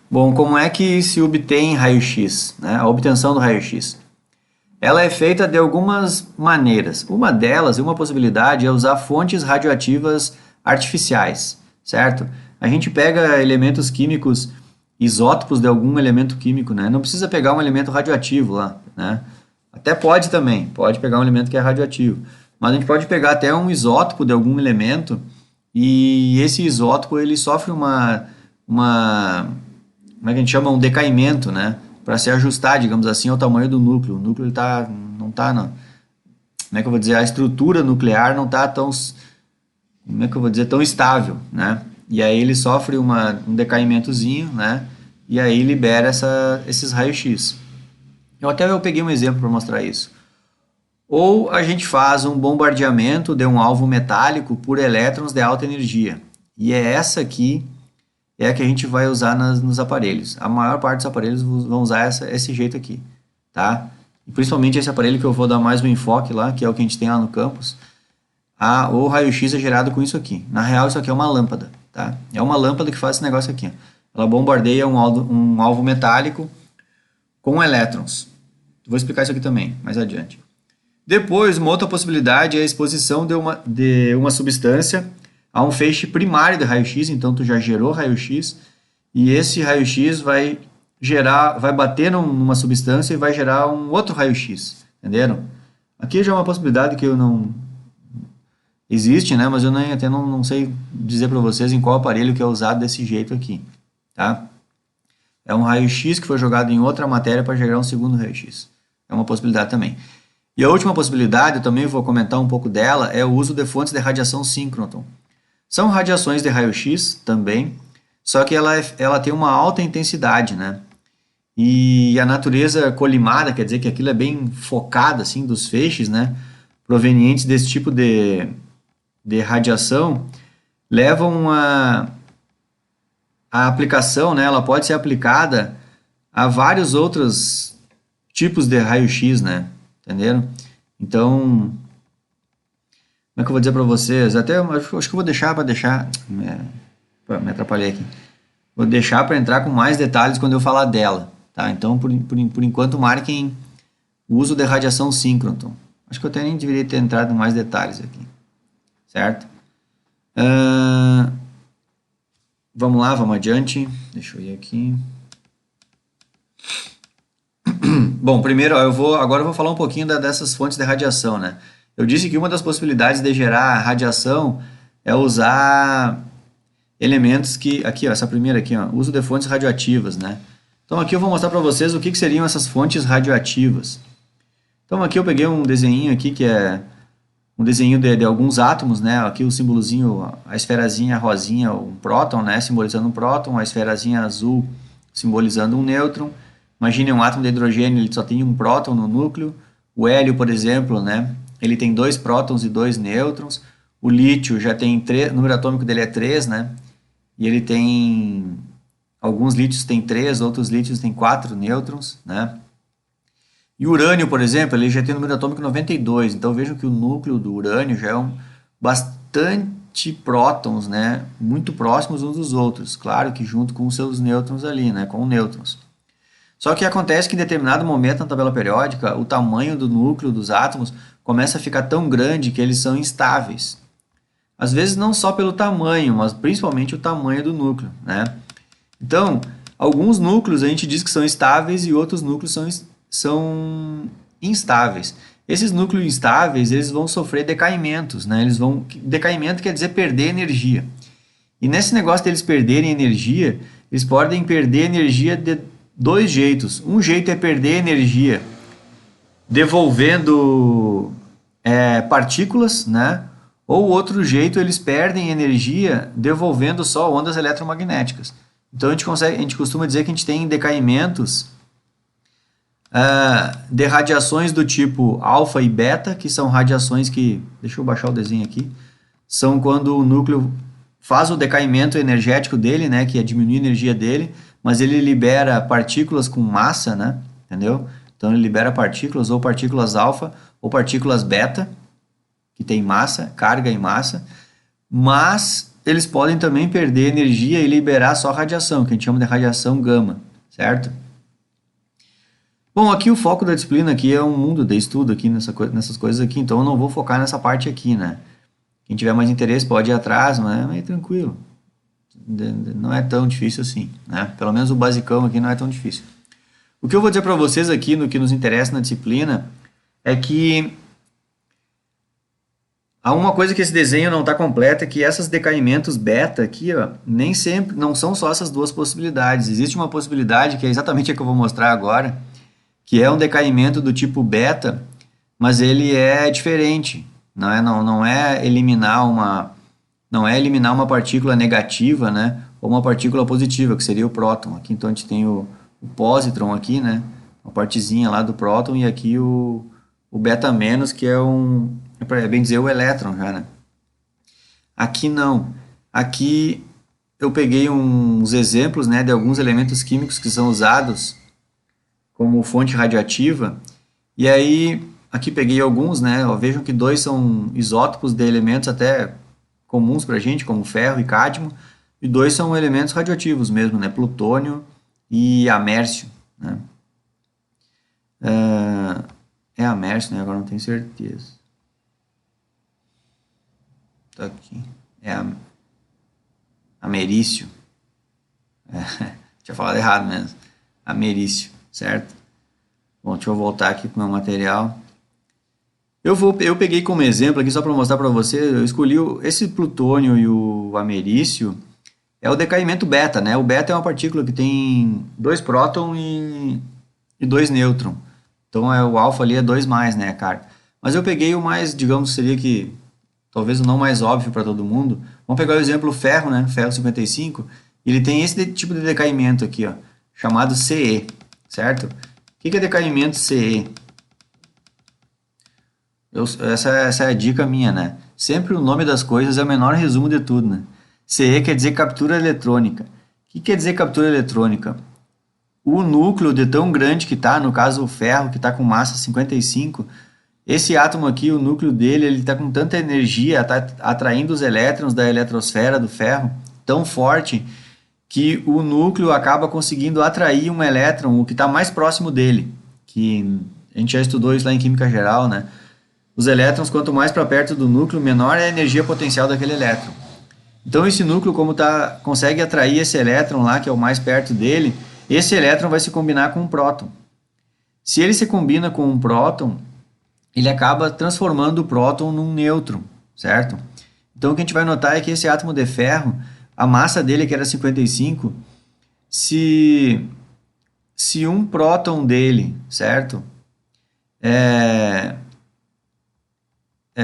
Bom, como é que se obtém raio-x, né? A obtenção do raio-x? Ela é feita de algumas maneiras. Uma delas, uma possibilidade, é usar fontes radioativas artificiais, certo? A gente pega elementos químicos, isótopos de algum elemento químico, né? Não precisa pegar um elemento radioativo lá, né? Até pode também, pode pegar um elemento que é radioativo. Mas a gente pode pegar até um isótopo de algum elemento e esse isótopo ele sofre uma como é que a gente chama? Um decaimento, né? Para se ajustar, digamos assim, ao tamanho do núcleo. O núcleo não está, como é que eu vou dizer? A estrutura nuclear não está tão, como é que eu vou dizer? Tão estável, né? E aí ele sofre um decaimentozinho, né? E aí libera esses raios-x. Eu peguei um exemplo para mostrar isso. Ou a gente faz um bombardeamento de um alvo metálico por elétrons de alta energia. E é essa aqui é a que a gente vai usar nos aparelhos. A maior parte dos aparelhos vão usar esse jeito aqui, tá? E principalmente esse aparelho que eu vou dar mais um enfoque lá, que é o que a gente tem lá no campus. O raio-x é gerado com isso aqui. Na real, isso aqui é uma lâmpada, tá? É uma lâmpada que faz esse negócio aqui. Ela bombardeia um alvo metálico com elétrons. Vou explicar isso aqui também, mais adiante. Depois, uma outra possibilidade é a exposição de uma substância a um feixe primário de raio-x, então tu já gerou raio-x, e esse raio-x vai bater numa substância e vai gerar um outro raio-x, entenderam? Aqui já é uma possibilidade que eu não existe, né? Mas eu até não sei dizer para vocês em qual aparelho que é usado desse jeito aqui, tá? É um raio-x que foi jogado em outra matéria para gerar um segundo raio-x. É uma possibilidade também. E a última possibilidade, eu também vou comentar um pouco dela, é o uso de fontes de radiação síncrotron. São radiações de raio-x também, só que ela tem uma alta intensidade, né? E a natureza colimada, quer dizer que aquilo é bem focado, assim, dos feixes, né? Provenientes desse tipo de radiação, levam a aplicação, né? Ela pode ser aplicada a vários outros tipos de raio-x, né? Entenderam? Então, como é que eu vou dizer para vocês? Até acho que eu vou deixar para me atrapalhei aqui. Vou deixar para entrar com mais detalhes quando eu falar dela, tá? Então, por enquanto, marquem o uso de radiação síncrotron. Acho que eu até nem deveria ter entrado em mais detalhes aqui, certo? Vamos lá, vamos adiante. Deixa eu ir aqui. Bom, primeiro, agora eu vou falar um pouquinho dessas fontes de radiação, né? Eu disse que uma das possibilidades de gerar radiação é usar elementos que... Aqui, ó, essa primeira aqui, ó, uso de fontes radioativas, né? Então aqui eu vou mostrar para vocês o que seriam essas fontes radioativas. Então aqui eu peguei um desenho aqui que é um desenho de alguns átomos, né? Aqui o símbolozinho, a esferazinha rosinha, um próton, né? Simbolizando um próton, a esferazinha azul simbolizando um nêutron. Imagine um átomo de hidrogênio, ele só tem um próton no núcleo. O hélio, por exemplo, né? Ele tem 2 prótons e 2 nêutrons. O lítio já tem o número atômico dele é 3, né? E ele tem... Alguns lítios têm 3, outros lítios têm 4 nêutrons, né? E o urânio, por exemplo, ele já tem o número atômico 92. Então vejam que o núcleo do urânio já é bastante prótons, né? Muito próximos uns dos outros. Claro que junto com os seus nêutrons ali, né? Com nêutrons. Só que acontece que em determinado momento na tabela periódica, o tamanho do núcleo dos átomos começa a ficar tão grande que eles são instáveis. Às vezes não só pelo tamanho, mas principalmente o tamanho do núcleo, né? Então, alguns núcleos a gente diz que são estáveis e outros núcleos são instáveis. Esses núcleos instáveis, eles vão sofrer decaimentos, né? Decaimento quer dizer perder energia. E nesse negócio deles perderem energia, eles podem perder energia de 2 jeitos. Um jeito é perder energia devolvendo partículas, né? Ou outro jeito, eles perdem energia devolvendo só ondas eletromagnéticas. Então a gente costuma dizer que a gente tem decaimentos de radiações do tipo alfa e beta, que são radiações que, deixa eu baixar o desenho aqui, são quando o núcleo faz o decaimento energético dele, né, que é diminuir a energia dele, mas ele libera partículas com massa, né, entendeu? Então ele libera partículas, ou partículas alfa, ou partículas beta, que tem massa, carga e massa, mas eles podem também perder energia e liberar só radiação, que a gente chama de radiação gama, certo? Bom, aqui o foco da disciplina aqui é um mundo de estudo aqui nessas coisas aqui, então eu não vou focar nessa parte aqui, né? Quem tiver mais interesse pode ir atrás, mas é tranquilo. Não é tão difícil assim, né? Pelo menos o basicão aqui não é tão difícil. O que eu vou dizer para vocês aqui no que nos interessa na disciplina é que há uma coisa que esse desenho não está completo, é que esses decaimentos beta aqui, ó, nem sempre, não são só essas duas possibilidades. Existe uma possibilidade que é exatamente a que eu vou mostrar agora, que é um decaimento do tipo beta, mas ele é diferente. Não é eliminar uma partícula negativa, né, ou uma partícula positiva, que seria o próton. Aqui então a gente tem o pósitron aqui, né, uma partezinha lá do próton, e aqui o beta menos, que é bem dizer o elétron já, né. Aqui não. Aqui eu peguei uns exemplos, né, de alguns elementos químicos que são usados como fonte radioativa, e aí aqui peguei alguns, né, ó, vejam que 2 são isótopos de elementos até comuns para a gente, como ferro e cádmio, e 2 são elementos radioativos mesmo, né, plutônio e amércio, né. É amércio, né, agora não tenho certeza. Tá aqui, americio, tinha falado errado mesmo, americio, certo? Bom, deixa eu voltar aqui para o meu material. Eu peguei como exemplo aqui, só para mostrar para você, eu escolhi esse plutônio e o americio, é o decaimento beta, né? O beta é uma partícula que tem 2 prótons e 2 nêutrons. Então o alfa ali é 2 mais, né, a carga. Mas eu peguei o mais, digamos, seria que talvez o não mais óbvio para todo mundo. Vamos pegar o exemplo ferro, né? Ferro 55, ele tem esse tipo de decaimento aqui, ó, chamado Ce, certo? O que é decaimento Ce? Essa é a dica minha, né? Sempre o nome das coisas é o menor resumo de tudo, né? Ce quer dizer captura eletrônica. O que quer dizer captura eletrônica? O núcleo de tão grande que está, no caso o ferro, que está com massa 55, esse átomo aqui, o núcleo dele, ele está com tanta energia, está atraindo os elétrons da eletrosfera do ferro, tão forte, que o núcleo acaba conseguindo atrair um elétron, o que está mais próximo dele, que a gente já estudou isso lá em Química Geral, né? Os elétrons, quanto mais para perto do núcleo, menor é a energia potencial daquele elétron. Então esse núcleo, como consegue atrair esse elétron lá, que é o mais perto dele, esse elétron vai se combinar com um próton. Se ele se combina com um próton, ele acaba transformando o próton num nêutron, certo? Então o que a gente vai notar é que esse átomo de ferro, a massa dele, que era 55, se um próton dele, certo?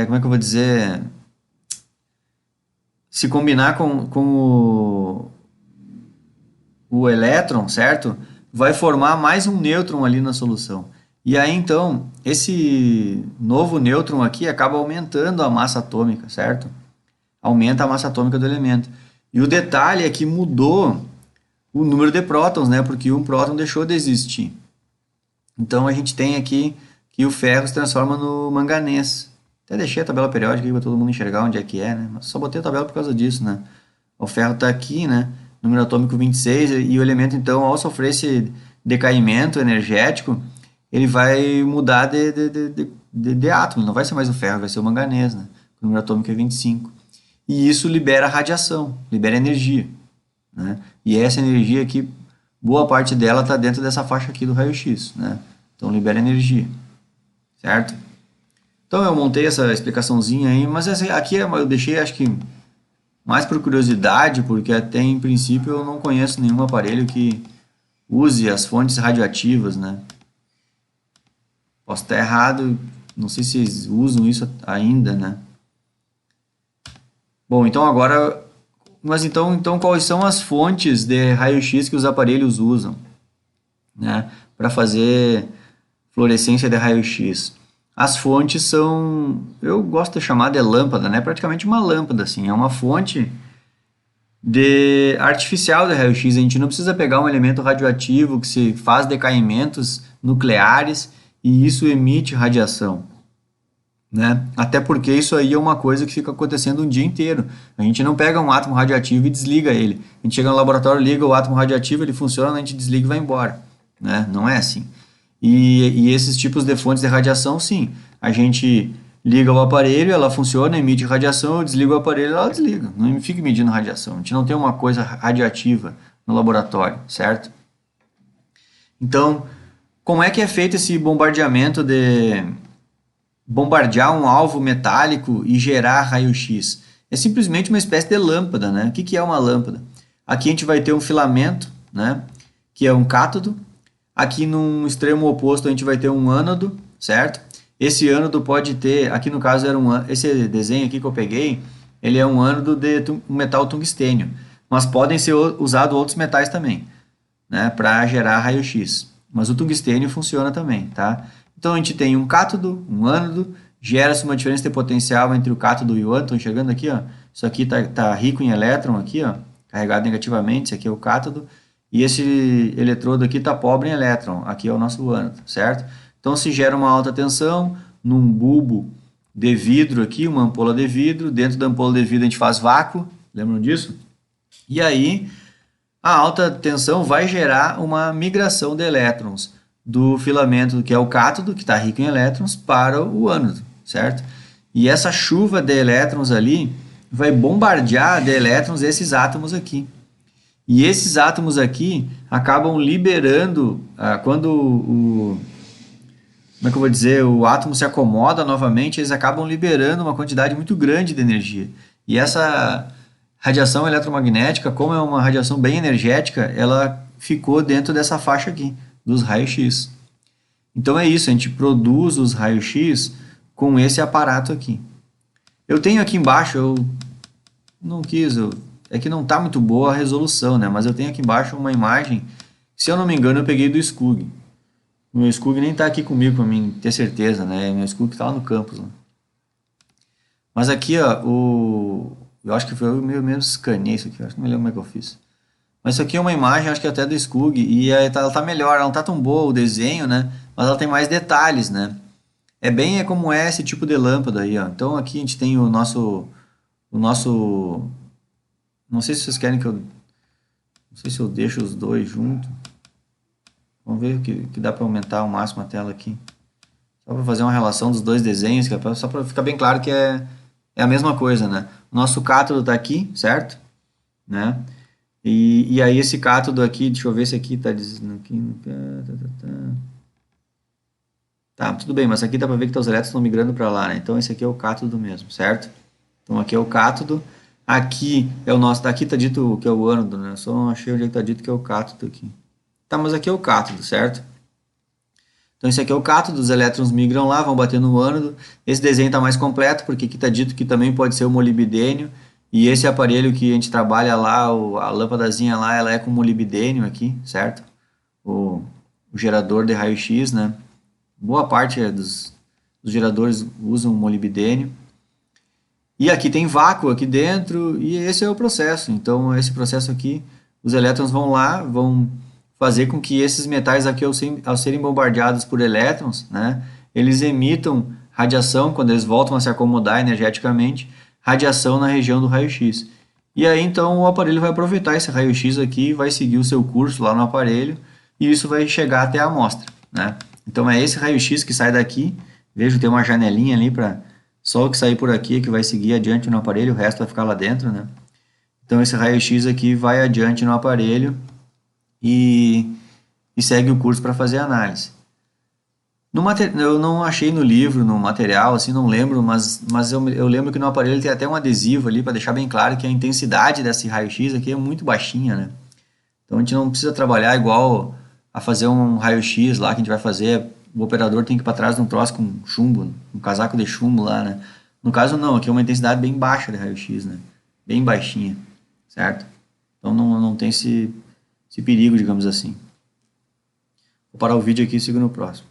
Como é que eu vou dizer? Se combinar com o elétron, certo? Vai formar mais um nêutron ali na solução. E aí, então, esse novo nêutron aqui acaba aumentando a massa atômica, certo? Aumenta a massa atômica do elemento. E o detalhe é que mudou o número de prótons, né? Porque um próton deixou de existir. Então, a gente tem aqui que o ferro se transforma no manganês. Até deixei a tabela periódica aqui para todo mundo enxergar onde é que é, né? Mas só botei a tabela por causa disso, né? O ferro está aqui, né? Número atômico 26, e o elemento, então, ao sofrer esse decaimento energético, ele vai mudar de átomo, não vai ser mais o ferro, vai ser o manganês, né? O número atômico é 25. E isso libera radiação, libera energia, né? E essa energia aqui, boa parte dela está dentro dessa faixa aqui do raio-x, né? Então libera energia, certo? Então eu montei essa explicaçãozinha aí, mas aqui eu deixei, acho que, mais por curiosidade, porque até em princípio eu não conheço nenhum aparelho que use as fontes radioativas, né? Posso estar errado, não sei se eles usam isso ainda, né? Bom, então agora, mas então quais são as fontes de raio-x que os aparelhos usam, né, para fazer fluorescência de raio-x? As fontes são, eu gosto de chamar de lâmpada, né? Praticamente uma lâmpada, assim, é uma fonte artificial de raio-x. A gente não precisa pegar um elemento radioativo que se faz decaimentos nucleares e isso emite radiação. né? Até porque isso aí é uma coisa que fica acontecendo um dia inteiro. A gente não pega um átomo radioativo e desliga ele. A gente chega no laboratório, liga o átomo radioativo, ele funciona, a gente desliga e vai embora, né? Não é assim. E esses tipos de fontes de radiação, sim. A gente liga o aparelho, ela funciona, emite radiação, eu desligo o aparelho, ela desliga. Não fica medindo radiação. A gente não tem uma coisa radioativa no laboratório, certo? Então, como é que é feito esse bombardeamento de bombardear um alvo metálico e gerar raio-x? É simplesmente uma espécie de lâmpada, né? O que é uma lâmpada? Aqui a gente vai ter um filamento, né? Que é um cátodo. Aqui no extremo oposto a gente vai ter um ânodo, certo? Esse ânodo pode ter, aqui no caso era esse desenho aqui que eu peguei, ele é um ânodo de um metal tungstênio, mas podem ser usados outros metais também, né, para gerar raio-x. Mas o tungstênio funciona também, tá? Então a gente tem um cátodo, um ânodo, gera-se uma diferença de potencial entre o cátodo e o ânodo. Estão enxergando aqui, ó? Isso aqui tá rico em elétron aqui, ó, carregado negativamente, esse aqui é o cátodo, e esse eletrodo aqui está pobre em elétron, aqui é o nosso ânodo, certo? Então se gera uma alta tensão num bulbo de vidro aqui, uma ampola de vidro, dentro da ampola de vidro a gente faz vácuo, lembram disso? E aí a alta tensão vai gerar uma migração de elétrons do filamento que é o cátodo, que está rico em elétrons, para o ânodo, certo? E essa chuva de elétrons ali vai bombardear de elétrons esses átomos aqui. E esses átomos aqui acabam liberando, quando como é que eu vou dizer, o átomo se acomoda novamente, eles acabam liberando uma quantidade muito grande de energia. E essa radiação eletromagnética, como é uma radiação bem energética, ela ficou dentro dessa faixa aqui, dos raios-x. Então é isso, a gente produz os raios-x com esse aparato aqui. Eu tenho aqui embaixo, eu não quis, é que não está muito boa a resolução, né? Mas eu tenho aqui embaixo uma imagem, se eu não me engano eu peguei do SCUG. O meu SCUG nem está aqui comigo para mim ter certeza, né? O meu SCUG está lá no campus. Né? Mas aqui, ó, eu acho que foi eu mesmo escaneei isso aqui, eu acho que não me lembro como é que eu fiz. Mas isso aqui é uma imagem, acho que até do SCUG, e ela tá melhor, ela não tá tão boa o desenho, né? Mas ela tem mais detalhes, né? É como é esse tipo de lâmpada aí, ó. Então aqui a gente tem o nosso, não sei se vocês querem que eu, não sei se eu deixo os dois juntos. Vamos ver que dá para aumentar ao máximo a tela aqui. Só para fazer uma relação dos dois desenhos, só para ficar bem claro que é a mesma coisa, né? O nosso cátodo está aqui, certo? Né? E aí esse cátodo aqui, deixa eu ver se aqui está dizendo aqui. Tá, tudo bem, mas aqui dá para ver que os elétrons estão migrando para lá, né? Então esse aqui é o cátodo mesmo, certo? Então aqui é o cátodo. Aqui é o nosso, aqui está dito que é o ânodo, né? Só não achei onde está dito que é o cátodo aqui. Tá, mas aqui é o cátodo, certo? Então esse aqui é o cátodo, os elétrons migram lá, vão bater no ânodo. Esse desenho está mais completo, porque aqui está dito que também pode ser o molibdênio. E esse aparelho que a gente trabalha lá, a lâmpadazinha lá, ela é com molibdênio aqui, certo? O gerador de raio-x, né? Boa parte dos geradores usam molibdênio. E aqui tem vácuo aqui dentro, e esse é o processo. Então esse processo aqui, os elétrons vão lá, vão fazer com que esses metais aqui, ao serem bombardeados por elétrons, né, eles emitam radiação, quando eles voltam a se acomodar energeticamente, radiação na região do raio-x. E aí, então, o aparelho vai aproveitar esse raio-x aqui, vai seguir o seu curso lá no aparelho, e isso vai chegar até a amostra, né? Então, é esse raio-x que sai daqui, vejo tem uma janelinha ali para só o que sair por aqui que vai seguir adiante no aparelho, o resto vai ficar lá dentro, né? Então, esse raio-x aqui vai adiante no aparelho, e segue o curso para fazer a análise. Eu não achei no livro, no material, assim, não lembro, mas eu lembro que no aparelho tem até um adesivo ali para deixar bem claro que a intensidade desse raio-x aqui é muito baixinha, né? Então a gente não precisa trabalhar igual a fazer um raio-x lá que a gente vai fazer, o operador tem que ir para trás de um troço com chumbo, um casaco de chumbo lá, né? No caso não, aqui é uma intensidade bem baixa de raio-x, né? Bem baixinha, certo? Então não tem esse perigo, digamos assim. Vou parar o vídeo aqui e sigo no próximo.